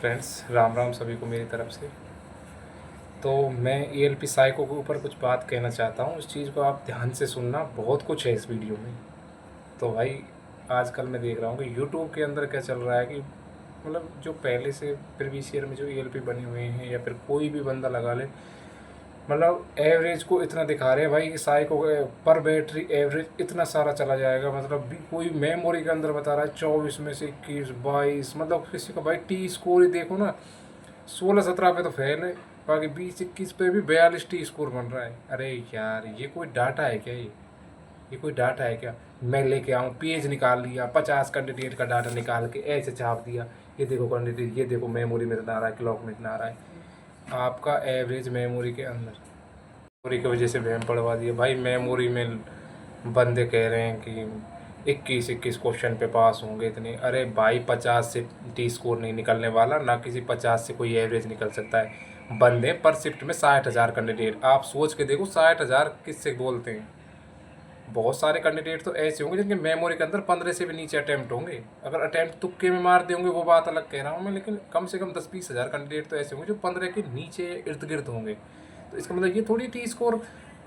Friends, Ram Ram सभी को मेरी तरफ से। तो मैं ईएलपी साइको के ऊपर कुछ बात कहना चाहता हूँ। उस चीज़ को आप ध्यान से सुनना, बहुत कुछ है इस वीडियो में। तो भाई, आजकल मैं देख रहा हूँ कि यूट्यूब के अंदर क्या चल रहा है कि मतलब जो पहले से प्रीवियस ईयर में जो ईएलपी बने हुए हैं या फिर कोई भी बंदा लगा ले, मतलब एवरेज को इतना दिखा रहे हैं भाई कि साइको पर बैटरी एवरेज इतना सारा चला जाएगा। मतलब भी कोई मेमोरी के अंदर बता रहा है 24 में से 21 22, मतलब किसी का भाई टी स्कोर ही देखो ना, 16 17 पे तो फेल है, बाकी 20 21 पे भी 42 टी स्कोर बन रहा है। अरे यार, ये कोई डाटा है क्या? ये कोई डाटा है क्या? मैं लेके आऊँ, पेज निकाल लिया, 50 कैंडिडेट का डाटा निकाल के ऐसे छाप दिया, ये देखो कैंडिडेट, ये देखो मेमोरी में इतना आ रहा है, क्लॉक में इतना आ रहा है। आपका एवरेज मेमोरी के अंदर, मेमोरी की वजह से वहम पड़वा दिया भाई। मेमोरी में बंदे कह रहे हैं कि 21 क्वेश्चन पे पास होंगे इतने। अरे भाई, 50 से टी स्कोर नहीं निकलने वाला ना, किसी 50 से कोई एवरेज निकल सकता है। बंदे पर शिफ्ट में 60,000 कैंडिडेट, आप सोच के देखो 60,000 किससे बोलते हैं। बहुत सारे कैंडिडेट तो ऐसे होंगे जिनके मेमोरी के अंदर 15 से भी नीचे अटैम्प्ट होंगे। अगर अटैम्प्ट तुक्के में मार देंगे वो बात अलग कह रहा हूँ मैं, लेकिन कम से कम 10-20 हज़ार कैंडिडेट तो ऐसे होंगे जो 15 के नीचे इर्द गिर्द होंगे। तो इसका मतलब ये थोड़ी टी स्कोर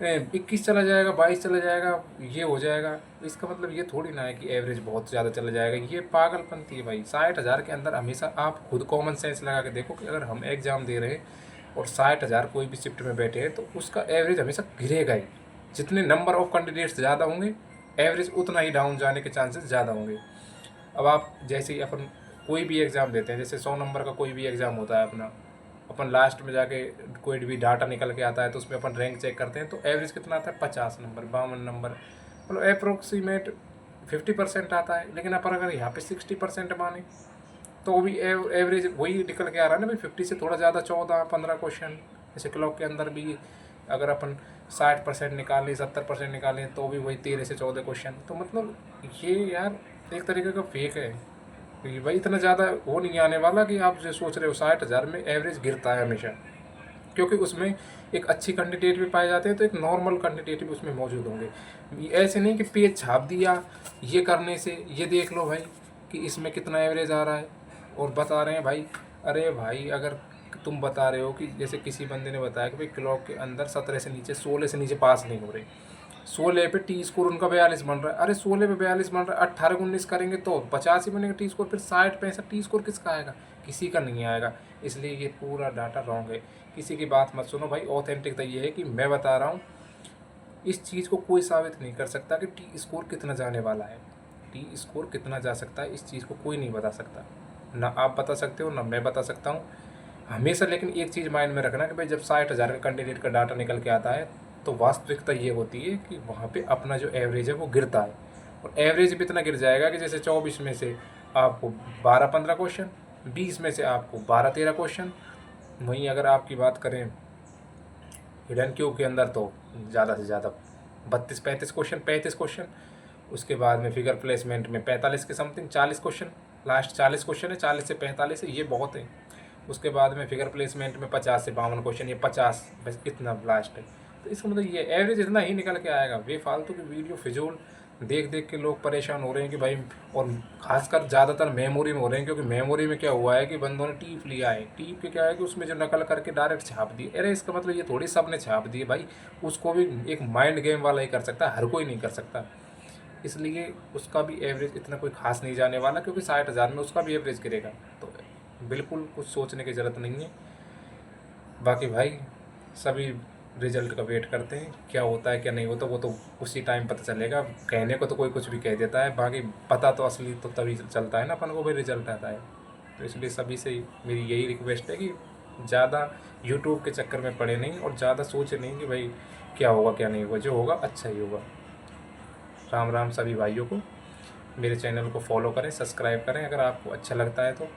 21 चला जाएगा, 22 चला जाएगा, ये हो जाएगा। इसका मतलब ये थोड़ी ना है कि एवरेज बहुत ज़्यादा चला जाएगा। ये पागलपंती है भाई। 60,000 के अंदर हमेशा आप खुद कॉमन सेंस लगा के देखो कि अगर हम एग्ज़ाम दे रहे हैं और 60,000 कोई भी शिफ्ट में बैठे हैं तो उसका एवरेज हमेशा गिरेगा ही। जितने नंबर ऑफ कैंडिडेट्स ज़्यादा होंगे, एवरेज उतना ही डाउन जाने के चांसेस ज़्यादा होंगे। अब आप जैसे ही अपन कोई भी एग्ज़ाम देते हैं, जैसे 100 नंबर का कोई भी एग्ज़ाम होता है अपना, अपन लास्ट में जाके कोई भी डाटा निकल के आता है तो उसमें अपन रैंक चेक करते हैं तो एवरेज कितना आता है? 50 नंबर, 52 नंबर, मतलब अप्रोक्सीमेट 50% आता है। लेकिन अपन अगर यहाँ पे 60% माने तो भी एवरेज वही निकल के आ रहा है ना भाई, 50 से थोड़ा ज़्यादा, 14-15 क्वेश्चन। जैसे क्लॉक के अंदर भी अगर अपन 60% निकालें, 70% निकालें तो भी वही 13 से 14 क्वेश्चन। तो मतलब ये यार एक तरीके का फेक है कि भाई इतना ज़्यादा वो नहीं आने वाला कि आप जो सोच रहे हो। 60,000 में एवरेज गिरता है हमेशा, क्योंकि उसमें एक अच्छी कैंडिडेट भी पाए जाते हैं तो एक नॉर्मल कैंडिडेट भी उसमें मौजूद होंगे। ऐसे नहीं कि पेज छाप दिया ये करने से, ये देख लो भाई कि इसमें कितना एवरेज आ रहा है और बता रहे हैं भाई। अरे भाई, अगर तुम बता रहे हो कि जैसे किसी बंदे ने बताया कि भाई क्लॉक के अंदर 17 से नीचे, 16 से नीचे पास नहीं हो रहे, 16 पे टी स्कोर उनका 42 बन रहा है। अरे 16 पे 42 बन रहा है, 18-19 करेंगे तो 50 ही बनेगा टी स्कोर, फिर 60-65 टी स्कोर किसका आएगा? किसी का नहीं आएगा। इसलिए ये पूरा डाटा रॉन्ग है। किसी की बात मत सुनो भाई। ऑथेंटिक तो ये है कि मैं बता रहा हूँ, इस चीज़ को कोई साबित नहीं कर सकता कि टी स्कोर कितना जाने वाला है। टी स्कोर कितना जा सकता है इस चीज़ को कोई नहीं बता सकता, ना आप बता सकते हो ना मैं बता सकता हूँ हमेशा। लेकिन एक चीज़ माइंड में रखना कि भाई जब 60,000 का कैंडिडेट का डाटा निकल के आता है तो वास्तविकता ये होती है कि वहाँ पे अपना जो एवरेज है वो गिरता है। और एवरेज भी इतना गिर जाएगा कि जैसे 24 में से आपको 12-15 क्वेश्चन, 20 में से आपको 12-13 क्वेश्चन। वहीं अगर आपकी बात करें हिडन क्यू के अंदर तो ज़्यादा से ज़्यादा 32-35 क्वेश्चन, 35 क्वेश्चन। उसके बाद में फिगर प्लेसमेंट में 45 के समथिंग, 40 क्वेश्चन। लास्ट 40 क्वेश्चन है, 40 से 45 है, ये बहुत है। उसके बाद में फिगर प्लेसमेंट में 50 से 52 क्वेश्चन, ये 50 बस इतना लास्ट है। तो इसका मतलब ये एवरेज इतना ही निकल के आएगा। बेफालतू की वीडियो फिजूल देख देख के लोग परेशान हो रहे हैं कि भाई, और ख़ासकर ज़्यादातर मेमोरी में हो रहे हैं, क्योंकि मेमोरी में क्या हुआ है कि बंदों ने टीप लिया है। टीप के क्या है कि उसमें जो नकल करके डायरेक्ट छाप दी। अरे इसका मतलब ये थोड़ी सब ने छाप दिए भाई, उसको भी एक माइंड गेम वाला ही कर सकता है, हर कोई नहीं कर सकता। इसलिए उसका भी एवरेज इतना कोई खास नहीं जाने वाला, क्योंकि 60,000 में उसका भी एवरेज गिरेगा। तो बिल्कुल कुछ सोचने की ज़रूरत नहीं है। बाकी भाई, सभी रिजल्ट का वेट करते हैं, क्या होता है क्या नहीं होता वो तो उसी टाइम पता चलेगा। कहने को तो कोई कुछ भी कह देता है, बाकी पता तो असली तो तभी चलता है ना अपन को भाई रिजल्ट आता है। तो इसलिए सभी से मेरी यही रिक्वेस्ट है कि ज़्यादा यूट्यूब के चक्कर में पड़े नहीं और ज़्यादा सोचे नहीं कि भाई क्या होगा क्या नहीं होगा। जो होगा अच्छा ही होगा। राम राम सभी भाइयों को। मेरे चैनल को फॉलो करें, सब्सक्राइब करें अगर आपको अच्छा लगता है तो।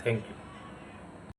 Thank you.